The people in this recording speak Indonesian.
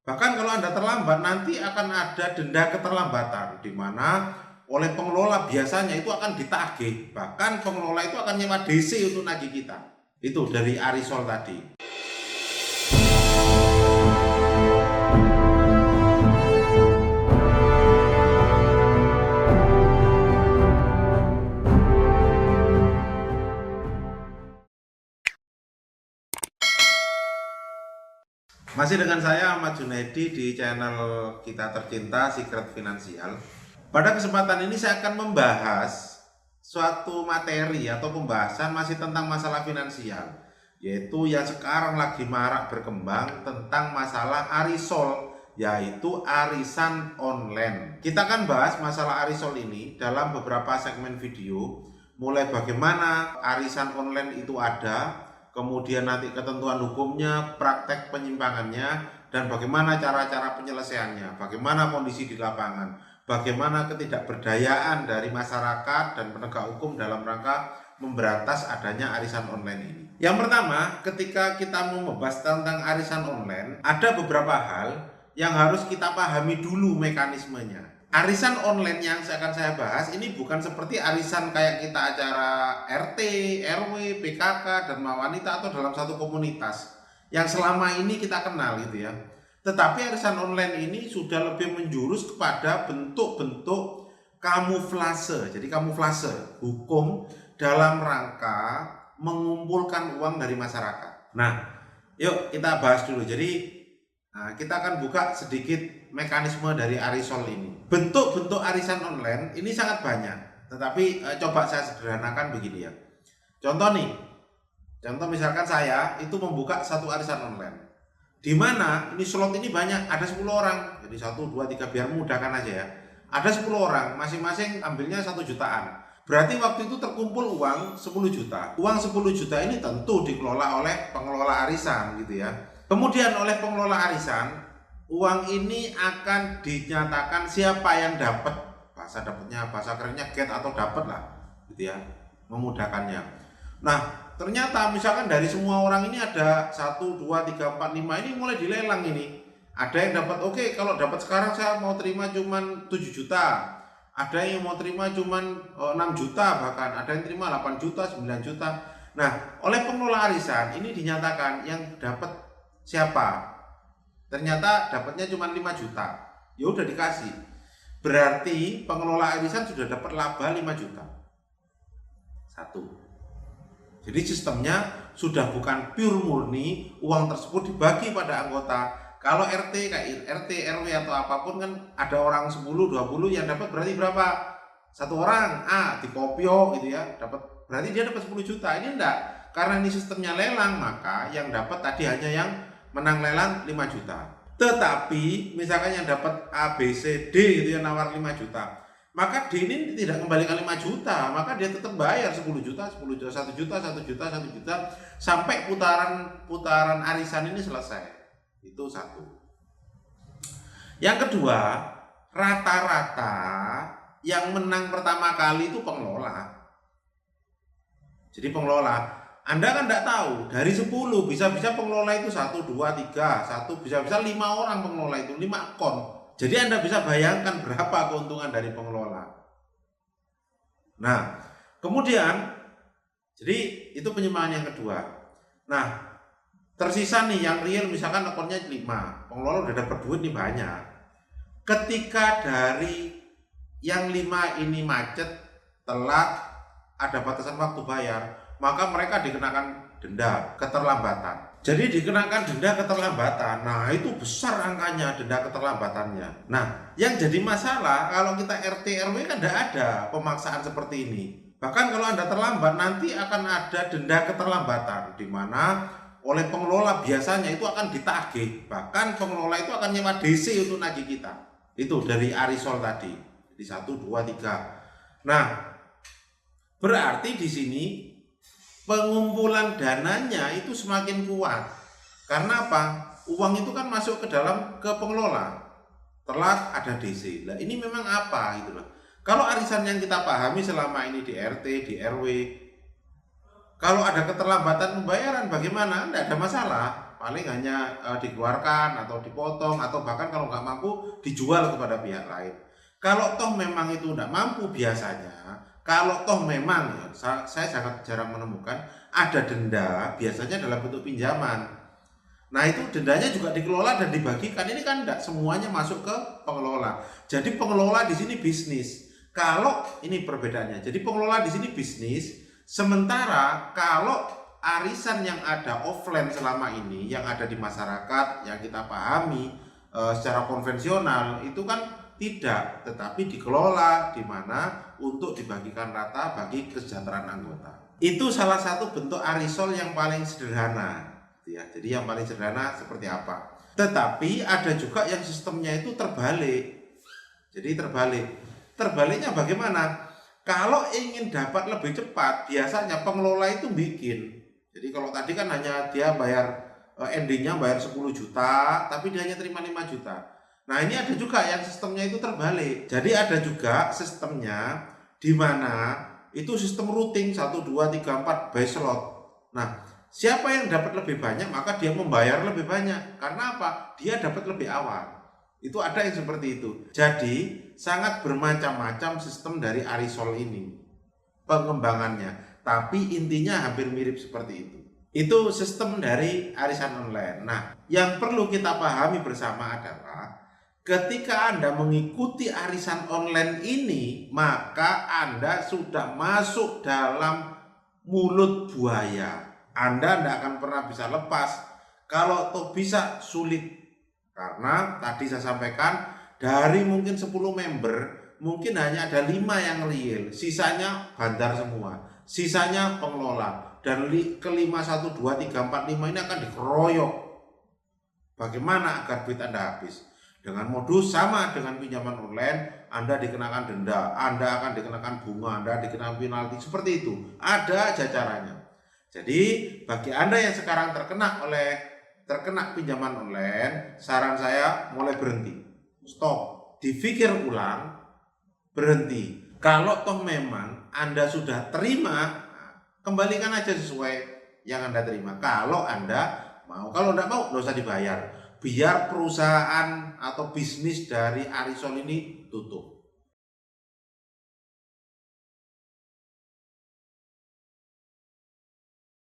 Bahkan kalau Anda terlambat, nanti akan ada denda keterlambatan, di mana oleh pengelola biasanya itu akan ditagih. Bahkan pengelola itu akan nyewa DC untuk nagih kita. Itu dari Arisol tadi. Masih dengan saya Ahmad Junaidi di channel kita tercinta Secret Finansial. Pada kesempatan ini saya akan membahas suatu materi atau pembahasan masih tentang masalah finansial, yaitu yang sekarang lagi marak berkembang tentang masalah Arisol, yaitu arisan online. Kita akan bahas masalah Arisol ini dalam beberapa segmen video, mulai bagaimana arisan online itu ada, kemudian nanti ketentuan hukumnya, praktek penyimpangannya, dan bagaimana cara-cara penyelesaiannya, bagaimana kondisi di lapangan, bagaimana ketidakberdayaan dari masyarakat dan penegak hukum dalam rangka memberantas adanya arisan online ini. Yang pertama, ketika kita mau membahas tentang arisan online, ada beberapa hal yang harus kita pahami dulu mekanismenya. Arisan online yang akan saya bahas ini bukan seperti arisan kayak kita acara RT, RW, PKK, Dharma Wanita atau dalam satu komunitas yang selama ini kita kenal gitu ya. Tetapi arisan online ini sudah lebih menjurus kepada bentuk-bentuk kamuflase. Jadi kamuflase hukum dalam rangka mengumpulkan uang dari masyarakat. Nah, yuk kita bahas dulu. Jadi kita akan buka sedikit mekanisme dari Arisol ini. Bentuk-bentuk arisan online ini sangat banyak, tetapi coba saya sederhanakan begini ya. Contoh misalkan saya itu membuka satu arisan online, di mana ini slot ini banyak, ada 10 orang, jadi 1, 2, 3 biar mudahkan aja ya. Ada 10 orang, masing-masing ambilnya 1 jutaan. Berarti waktu itu terkumpul uang 10 juta. Uang 10 juta ini tentu dikelola oleh pengelola arisan gitu ya. Kemudian oleh pengelola arisan, uang ini akan dinyatakan siapa yang dapat, bahasa kerennya get atau dapat lah gitu ya, memudahkannya. Nah, ternyata misalkan dari semua orang ini ada 1, 2, 3, 4, 5 ini mulai dilelang ini. Ada yang dapat, oke, kalau dapat sekarang saya mau terima cuman 7 juta. Ada yang mau terima cuman 6 juta, bahkan ada yang terima 8 juta, 9 juta. Nah, oleh pengelola arisan ini dinyatakan yang dapat siapa? Ternyata dapatnya cuma 5 juta. Ya udah dikasih. Berarti pengelola arisan sudah dapat laba 5 juta. 1. Jadi sistemnya sudah bukan pure murni uang tersebut dibagi pada anggota. Kalau RT RW atau apapun kan ada orang 10, 20 yang dapat berarti berapa? 1 orang dikopio gitu ya, dapat berarti dia dapat 10 juta. Ini enggak. Karena ini sistemnya lelang, maka yang dapat tadi hanya yang menang lelang 5 juta. Tetapi misalkan yang dapat A, B, C, D itu yang nawar 5 juta, maka D ini tidak kembalikan 5 juta, maka dia tetap bayar 10 juta, 10 juta, 1 juta, 1 juta, 1 juta sampai putaran arisan ini selesai. Itu 1. Yang kedua, rata-rata yang menang pertama kali itu pengelola. Jadi pengelola, Anda kan tidak tahu, dari 10 bisa-bisa pengelola itu 1, 2, 3, 1 bisa-bisa 5 orang pengelola itu, 5 akun. Jadi Anda bisa bayangkan berapa keuntungan dari pengelola. Nah, kemudian jadi itu penyimpangan yang kedua. Nah, tersisa nih yang real misalkan akunnya 5, pengelola udah dapat duit nih banyak. Ketika dari yang 5 ini macet, telat, ada batasan waktu bayar, maka mereka dikenakan denda keterlambatan. Jadi dikenakan denda keterlambatan. Nah, itu besar angkanya denda keterlambatannya. Nah, yang jadi masalah kalau kita RT RW kan tidak ada pemaksaan seperti ini. Bahkan kalau Anda terlambat nanti akan ada denda keterlambatan, di mana oleh pengelola biasanya itu akan ditagih. Bahkan pengelola itu akan nyewa DC untuk nagih kita. Itu dari Arisol tadi. Di 1, 2, 3. Nah, berarti di sini pengumpulan dananya itu semakin kuat. Karena apa? Uang itu kan masuk ke dalam ke pengelola. Telat ada DC. Nah, ini memang apa gitu loh. Kalau arisan yang kita pahami selama ini di RT, di RW, kalau ada keterlambatan pembayaran bagaimana? Tidak ada masalah. paling hanya dikeluarkan atau dipotong atau bahkan kalau nggak mampu dijual kepada pihak lain. Kalau toh memang itu tidak mampu biasanya, kalau toh memang ya, saya sangat jarang menemukan ada denda biasanya dalam bentuk pinjaman. Nah itu dendanya juga dikelola dan dibagikan. Ini kan tidak semuanya masuk ke pengelola. Jadi pengelola di sini bisnis. Kalau ini perbedaannya. Jadi pengelola di sini bisnis. Sementara kalau arisan yang ada offline selama ini, yang ada di masyarakat, yang kita pahami secara konvensional itu kan tidak, tetapi dikelola di mana untuk dibagikan rata bagi kesejahteraan anggota. Itu salah satu bentuk arisol yang paling sederhana. Ya, jadi yang paling sederhana seperti apa. Tetapi ada juga yang sistemnya itu terbalik. Jadi terbaliknya bagaimana? Kalau ingin dapat lebih cepat, biasanya pengelola itu bikin. Jadi kalau tadi kan hanya dia bayar endingnya bayar 10 juta, tapi dia hanya terima 5 juta. Nah ini ada juga yang sistemnya itu terbalik. Jadi ada juga sistemnya di mana itu sistem routing 1, 2, 3, 4 by slot. Nah siapa yang dapat lebih banyak maka dia membayar lebih banyak. Karena apa? Dia dapat lebih awal. Itu ada yang seperti itu. Jadi sangat bermacam-macam sistem dari arisol ini pengembangannya. Tapi intinya hampir mirip seperti itu. Itu sistem dari arisan online. Nah, yang perlu kita pahami bersama adalah ketika Anda mengikuti arisan online ini, maka Anda sudah masuk dalam mulut buaya. Anda tidak akan pernah bisa lepas. Kalau toh bisa sulit. Karena tadi saya sampaikan dari mungkin 10 member, mungkin hanya ada 5 yang real. Sisanya bandar semua. Sisanya pengelola. Dan kelima 1, 2, 3, 4, 5 ini akan dikeroyok. Bagaimana agar duit Anda habis? Dengan modus sama dengan pinjaman online, Anda dikenakan denda, Anda akan dikenakan bunga, Anda dikenakan penalti, seperti itu. Ada aja caranya. Jadi bagi Anda yang sekarang terkena pinjaman online, saran saya mulai berhenti. Stop, dipikir ulang, berhenti. Kalau toh memang Anda sudah terima, kembalikan aja sesuai yang Anda terima. Kalau Anda mau, kalau tidak mau, nggak usah dibayar. Biar perusahaan atau bisnis dari arisol ini tutup.